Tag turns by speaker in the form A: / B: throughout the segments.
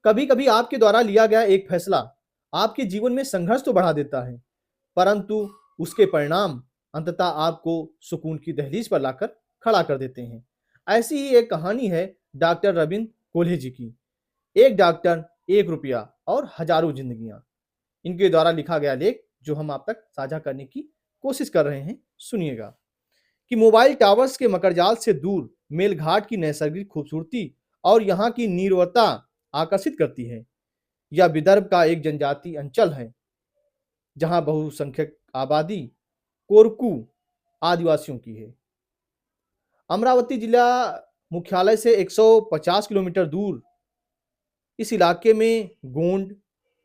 A: कभी कभी आपके द्वारा लिया गया एक फैसला आपके जीवन में संघर्ष तो बढ़ा देता है, परंतु उसके परिणाम अंततः आपको सुकून की दहलीज पर लाकर खड़ा कर देते हैं। ऐसी ही एक कहानी है डॉक्टर रविंद्र कोल्हे जी की। एक डॉक्टर, एक रुपया और हजारों जिंदगियां। इनके द्वारा लिखा गया लेख जो हम आप तक साझा करने की कोशिश कर रहे हैं, सुनिएगा। कि मोबाइल टावर्स के मकरजाल से दूर मेलघाट की नैसर्गिक खूबसूरती और यहाँ की निर्वता आकर्षित करती है। यह विदर्भ का एक जनजातीय अंचल है जहाँ बहुसंख्यक आबादी कोरकू आदिवासियों की है। अमरावती जिला मुख्यालय से 150 किलोमीटर दूर इस इलाके में गोंड,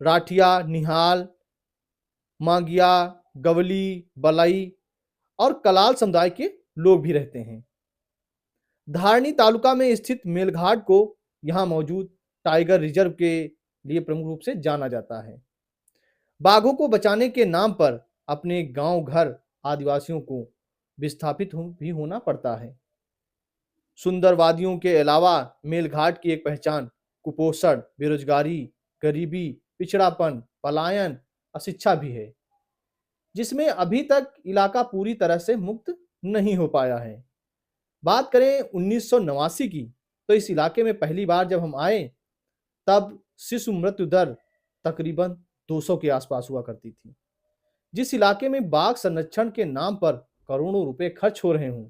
A: राठिया, निहाल, मांगिया, गवली, बलई और कलाल समुदाय के लोग भी रहते हैं। धारणी तालुका में स्थित मेलघाट को यहाँ मौजूद टाइगर रिजर्व के लिए प्रमुख रूप से जाना जाता है। बाघों को बचाने के नाम पर अपने गांव घर आदिवासियों को विस्थापित भी होना पड़ता है। सुंदर वादियों के अलावा मेलघाट की एक पहचान कुपोषण, बेरोजगारी, गरीबी, पिछड़ापन, पलायन, अशिक्षा भी है, जिसमें अभी तक इलाका पूरी तरह से मुक्त नहीं हो पाया है। बात करें 1989 की, तो इस इलाके में पहली बार जब हम आए तब शिशु मृत्यु दर तकरीबन 200 के आसपास हुआ करती थी। जिस इलाके में बाघ संरक्षण के नाम पर करोड़ों रुपए खर्च हो रहे हों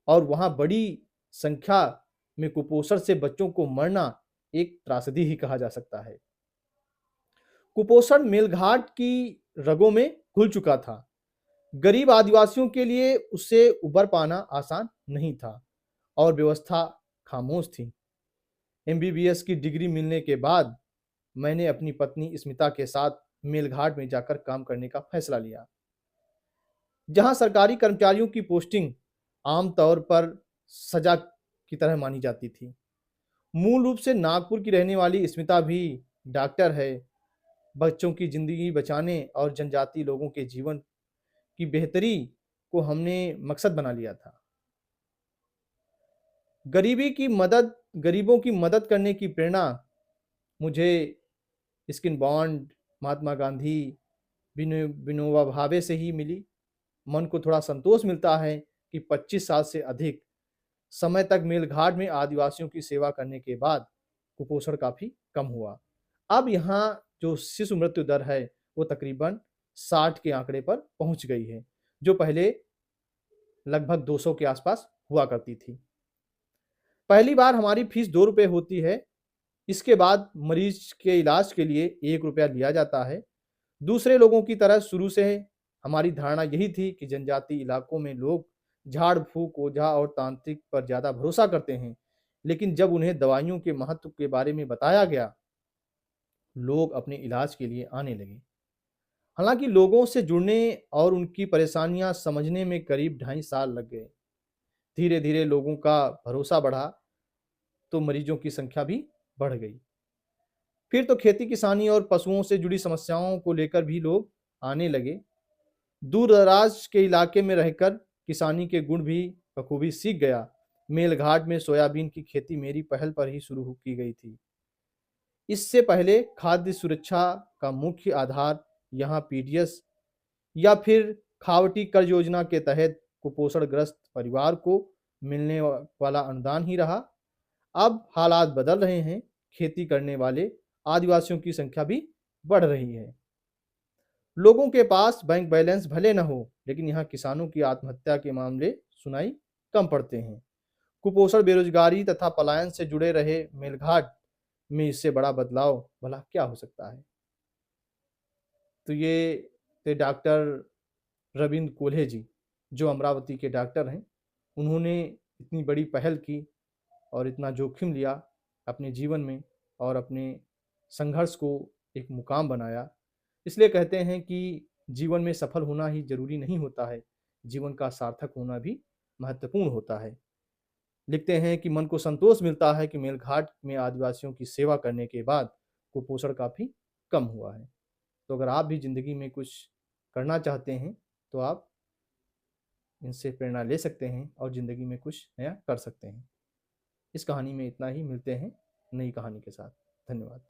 A: और वहां बड़ी संख्या में कुपोषण से बच्चों को मरना एक त्रासदी ही कहा जा सकता है। कुपोषण मेलघाट की रगों में घुल चुका था। गरीब आदिवासियों के लिए उससे उबर पाना आसान नहीं था और व्यवस्था खामोश थी। एमबीबीएस की डिग्री मिलने के बाद मैंने अपनी पत्नी स्मिता के साथ मेलघाट में जाकर काम करने का फैसला लिया, जहां सरकारी कर्मचारियों की पोस्टिंग आमतौर पर सजा की तरह मानी जाती थी। मूल रूप से नागपुर की रहने वाली स्मिता भी डॉक्टर है। बच्चों की जिंदगी बचाने और जनजातीय लोगों के जीवन की बेहतरी को हमने मकसद बना लिया था। गरीबों की मदद करने की प्रेरणा मुझे स्किन बॉन्ड, महात्मा गांधी, विनोबा भावे से ही मिली। मन को थोड़ा संतोष मिलता है कि 25 साल से अधिक समय तक मेलघाट में आदिवासियों की सेवा करने के बाद कुपोषण काफी कम हुआ। अब यहाँ जो शिशु मृत्यु दर है वो तकरीबन 60 के आंकड़े पर पहुंच गई है, जो पहले लगभग 200 के आसपास हुआ करती थी। पहली बार हमारी फीस 2 रुपए होती है। इसके बाद मरीज के इलाज के लिए 1 रुपया लिया जाता है। दूसरे लोगों की तरह शुरू से हमारी धारणा यही थी कि जनजातीय इलाकों में लोग झाड़ फूक, ओझा और तांत्रिक पर ज्यादा भरोसा करते हैं, लेकिन जब उन्हें दवाइयों के महत्व के बारे में बताया गया, लोग अपने इलाज के लिए आने लगे। हालांकि लोगों से जुड़ने और उनकी परेशानियां समझने में करीब 2.5 साल लग गए। धीरे धीरे लोगों का भरोसा बढ़ा तो मरीजों की संख्या भी बढ़ गई। फिर तो खेती किसानी और पशुओं से जुड़ी समस्याओं को लेकर भी लोग आने लगे। दूर दराज के इलाके में रहकर किसानी के गुण भी बखूबी सीख गया। मेलघाट में सोयाबीन की खेती मेरी पहल पर ही शुरू की गई थी। इससे पहले खाद्य सुरक्षा का मुख्य आधार यहाँ पीडीएस या फिर खावटी कर्ज योजना के तहत कुपोषणग्रस्त परिवार को मिलने वाला अनुदान ही रहा। अब हालात बदल रहे हैं। खेती करने वाले आदिवासियों की संख्या भी बढ़ रही है। लोगों के पास बैंक बैलेंस भले न हो, लेकिन यहाँ किसानों की आत्महत्या के मामले सुनाई कम पड़ते हैं। कुपोषण, बेरोजगारी तथा पलायन से जुड़े रहे मेलघाट में इससे बड़ा बदलाव भला क्या हो सकता है। तो ये थे डॉक्टर रविंद्र कोल्हे जी, जो अमरावती के डॉक्टर हैं। उन्होंने इतनी बड़ी पहल की और इतना जोखिम लिया अपने जीवन में और अपने संघर्ष को एक मुकाम बनाया। इसलिए कहते हैं कि जीवन में सफल होना ही जरूरी नहीं होता है, जीवन का सार्थक होना भी महत्वपूर्ण होता है। लिखते हैं कि मन को संतोष मिलता है कि मेलघाट में आदिवासियों की सेवा करने के बाद कुपोषण काफ़ी कम हुआ है। तो अगर आप भी ज़िंदगी में कुछ करना चाहते हैं तो आप इनसे प्रेरणा ले सकते हैं और ज़िंदगी में कुछ नया कर सकते हैं। इस कहानी में इतना ही। मिलते हैं नई कहानी के साथ। धन्यवाद।